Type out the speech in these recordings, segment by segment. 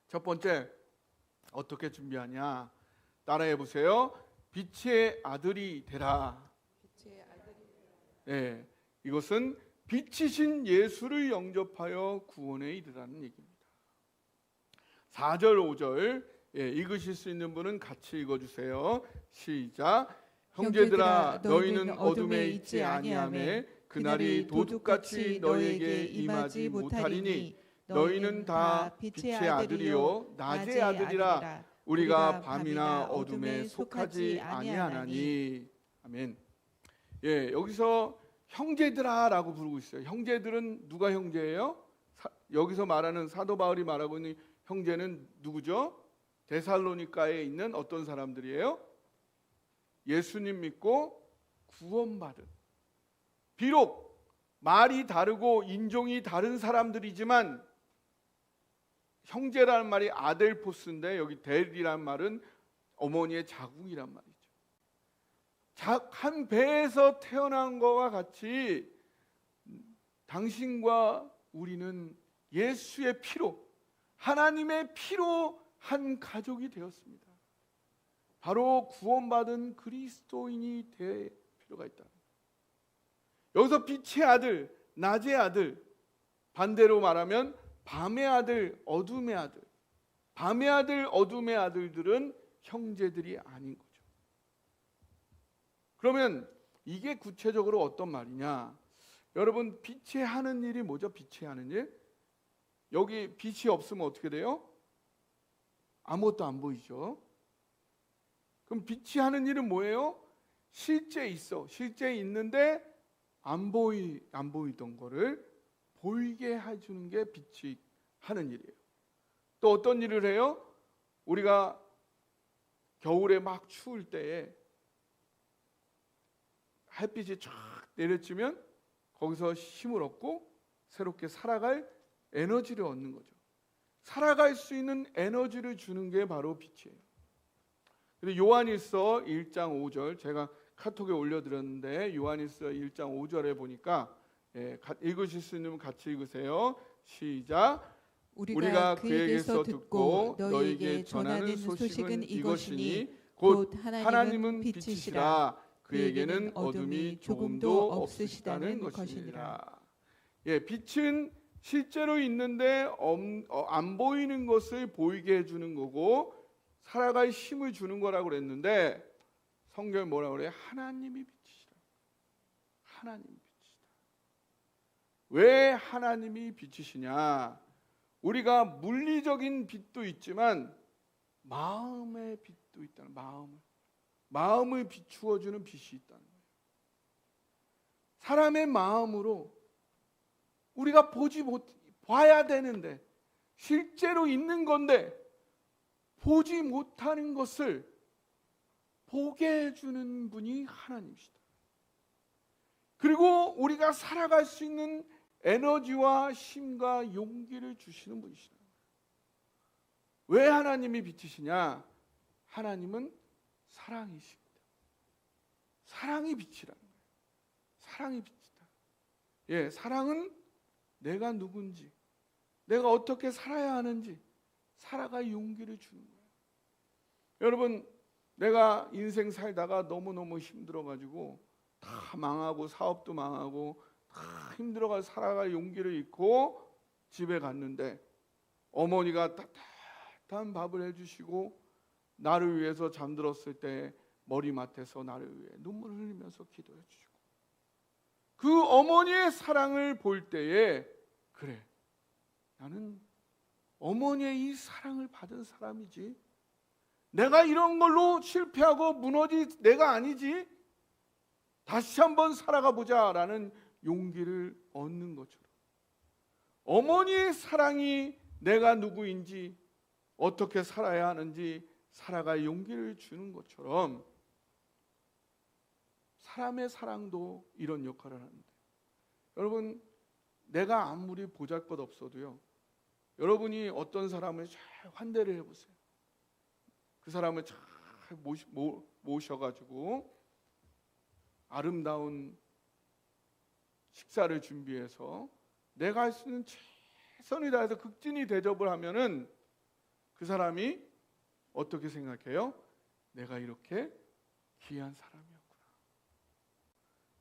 첫 번째, 어떻게 준비하냐? 따라해 보세요. 빛의 아들이 되라. 빛의 아들이 네, 이것은 빛이신 예수를 영접하여 구원에 이르라는 얘기입니다. 4절, 5절 읽으실 수 있는 분은 같이 읽어주세요. 시작. 형제들아, 너희는 어둠에 있지 아니하매 그날이 도둑같이 너희에게 임하지 못하리니 너희는 다 빛의 아들이요 낮의 아들이라. 우리가 밤이나 어둠에 속하지 아니하나니. 아멘. 여기서 형제들아라고 부르고 있어요. 형제들은 누가 형제예요? 여기서 말하는 사도 바울이 말하고 있는 형제는 누구죠? 데살로니가에 있는 어떤 사람들이에요? 예수님 믿고 구원받은, 비록 말이 다르고 인종이 다른 사람들이지만 형제라는 말이 아델포스인데 여기 델이라는 말은 어머니의 자궁이란 말이죠. 한 배에서 태어난 것과 같이 당신과 우리는 예수의 피로, 하나님의 피로 한 가족이 되었습니다. 바로 구원받은 그리스도인이 될 필요가 있다. 여기서 빛의 아들, 낮의 아들, 반대로 말하면 밤의 아들, 어둠의 아들. 밤의 아들, 어둠의 아들들은 형제들이 아닌 거죠. 그러면 이게 구체적으로 어떤 말이냐? 여러분, 빛이 하는 일이 뭐죠? 빛이 하는 일? 여기 빛이 없으면 어떻게 돼요? 아무것도 안 보이죠. 그럼 빛이 하는 일은 뭐예요? 실제 있어. 실제 있는데 안 보이던 거를 보이게 해주는 게 빛이 하는 일이에요. 또 어떤 일을 해요? 우리가 겨울에 막 추울 때에 햇빛이 쫙 내려지면 거기서 힘을 얻고 새롭게 살아갈 에너지를 얻는 거죠. 살아갈 수 있는 에너지를 주는 게 바로 빛이에요. 근데 요한일서 1장 5절 제가 카톡에 올려드렸는데 요한일서 1장 5절에 보니까 읽으실 수 있는 분 같이 읽으세요. 시작. 우리가 그에게서 듣고 너희에게 전하는 소식은 이것이니 곧 하나님은 빛이시라. 그에게는 어둠이 조금도 없으시다는 것이니라. 빛은 실제로 있는데 안 보이는 것을 보이게 해주는 거고 살아갈 힘을 주는 거라고 그랬는데 성경에 뭐라고 그래요? 하나님이 빛이시라. 하나님이 빛이시다. 왜 하나님이 빛이시냐? 우리가 물리적인 빛도 있지만 마음의 빛도 있다는, 마음을 비추어주는 빛이 있다는 거예요. 사람의 마음으로 우리가 봐야 되는데 실제로 있는 건데 보지 못하는 것을 보게 해주는 분이 하나님이시다. 그리고 우리가 살아갈 수 있는 에너지와 힘과 용기를 주시는 분이시다. 왜 하나님이 빛이시냐? 하나님은 사랑이십니다. 사랑이 빛이라는 거예요. 사랑이 빛이다. 사랑은 내가 누군지, 내가 어떻게 살아야 하는지 살아갈 용기를 주는 거예요. 여러분, 내가 인생 살다가 너무너무 힘들어가지고 다 망하고 사업도 망하고 다 힘들어가 살아갈 용기를 잃고 집에 갔는데 어머니가 따뜻한 밥을 해주시고 나를 위해서 잠들었을 때 머리맡에서 나를 위해 눈물을 흘리면서 기도해 주시고 그 어머니의 사랑을 볼 때에 그래, 나는 어머니의 이 사랑을 받은 사람이지, 내가 이런 걸로 실패하고 무너진 내가 아니지, 다시 한번 살아가 보자라는 용기를 얻는 것처럼 어머니의 사랑이 내가 누구인지 어떻게 살아야 하는지 살아갈 용기를 주는 것처럼 사람의 사랑도 이런 역할을 하는데, 여러분, 내가 아무리 보잘것없어도요, 여러분이 어떤 사람을 잘 환대를 해보세요. 그 사람을 잘 모셔가지고 아름다운 식사를 준비해서 내가 할 수 있는 최선을 다해서 극진히 대접을 하면은 그 사람이 어떻게 생각해요? 내가 이렇게 귀한 사람이었구나.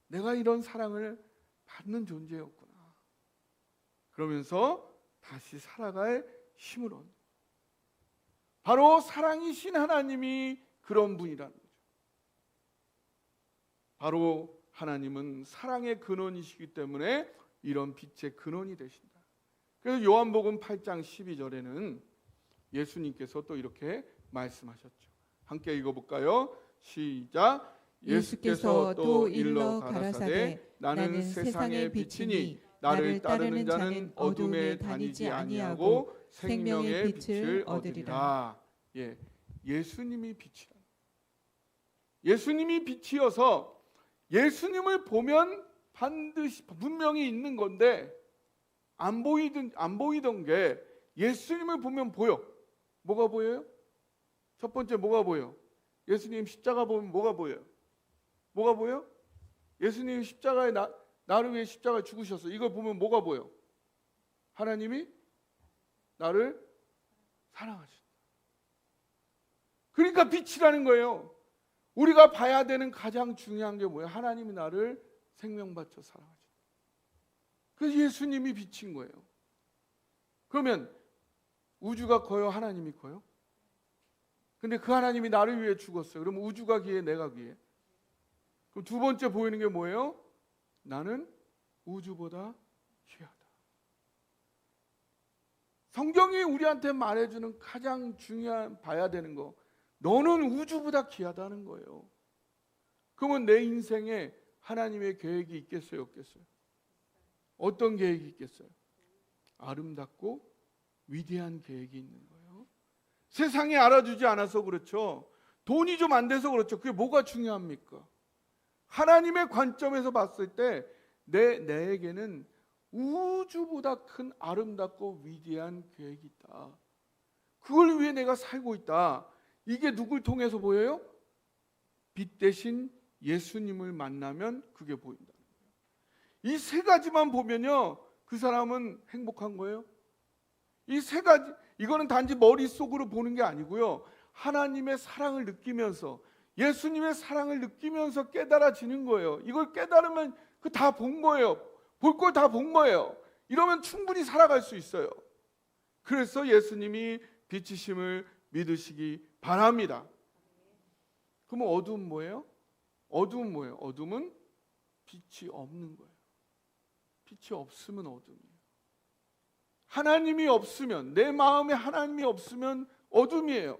내가 이런 사랑을 받는 존재였구나. 그러면서 다시 살아갈 힘을 얻는, 바로 사랑이신 하나님이 그런 분이라는 거죠. 바로 하나님은 사랑의 근원이시기 때문에 이런 빛의 근원이 되신다. 그래서 요한복음 8장 12절에는 예수님께서 또 이렇게 말씀하셨죠. 함께 읽어볼까요? 시작. 예수께서 또 일러 가라사대 나는 세상의 빛이니 나를 따르는 자는 어둠에 다니지 아니하고 생명의 빛을 얻으리라. 예, 예수님이 빛이라. 예수님이 빛이어서 예수님을 보면 반드시 분명히 있는 건데 안 보이던 게 예수님을 보면 보여. 뭐가 보여요? 첫 번째 뭐가 보여? 예수님 십자가 보면 뭐가 보여요? 뭐가 보여? 예수님 십자가에 나를 위해 십자가에 죽으셨어. 이걸 보면 뭐가 보여? 하나님이 나를 사랑하신다. 그러니까 빛이라는 거예요. 우리가 봐야 되는 가장 중요한 게 뭐예요? 하나님이 나를 생명바쳐 사랑하신다. 그래서 예수님이 빛인 거예요. 그러면 우주가 커요? 하나님이 커요? 근데 그 하나님이 나를 위해 죽었어요. 그럼 우주가 귀해? 내가 귀해? 그럼 두 번째 보이는 게 뭐예요? 나는 우주보다 귀하다. 성경이 우리한테 말해주는 가장 중요한 봐야 되는 거, 너는 우주보다 귀하다는 거예요. 그러면 내 인생에 하나님의 계획이 있겠어요? 없겠어요? 어떤 계획이 있겠어요? 아름답고 위대한 계획이 있는 거예요. 세상에 알아주지 않아서 그렇죠. 돈이 좀 안 돼서 그렇죠. 그게 뭐가 중요합니까? 하나님의 관점에서 봤을 때 내에게는 우주보다 큰 아름답고 위대한 계획이 있다. 그걸 위해 내가 살고 있다. 이게 누굴 통해서 보여요? 빛 대신 예수님을 만나면 그게 보인다. 이 세 가지만 보면요, 그 사람은 행복한 거예요. 이 세 가지, 이거는 단지 머릿속으로 보는 게 아니고요, 하나님의 사랑을 느끼면서, 예수님의 사랑을 느끼면서 깨달아지는 거예요. 이걸 깨달으면 그 다 본 거예요. 볼 걸 다 본 거예요. 이러면 충분히 살아갈 수 있어요. 그래서 예수님이 빛이심을 믿으시기 바랍니다. 그러면 어두운 뭐예요? 어두운 뭐예요? 어둠은 빛이 없는 거예요. 빛이 없으면 어둠이에요. 하나님이 없으면, 내 마음에 하나님이 없으면 어둠이에요.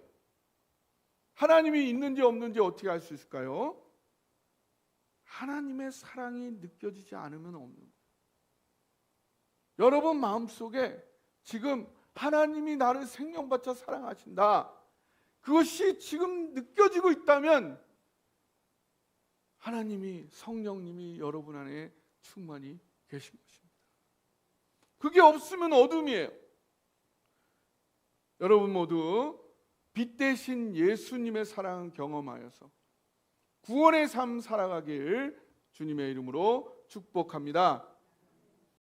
하나님이 있는지 없는지 어떻게 알 수 있을까요? 하나님의 사랑이 느껴지지 않으면 없는 거예요. 여러분 마음속에 지금 하나님이 나를 생명받쳐 사랑하신다, 그것이 지금 느껴지고 있다면 하나님이, 성령님이 여러분 안에 충만히 계신 것입니다. 그게 없으면 어둠이에요. 여러분 모두 빛 대신 예수님의 사랑을 경험하여서 구원의 삶 살아가길 주님의 이름으로 축복합니다.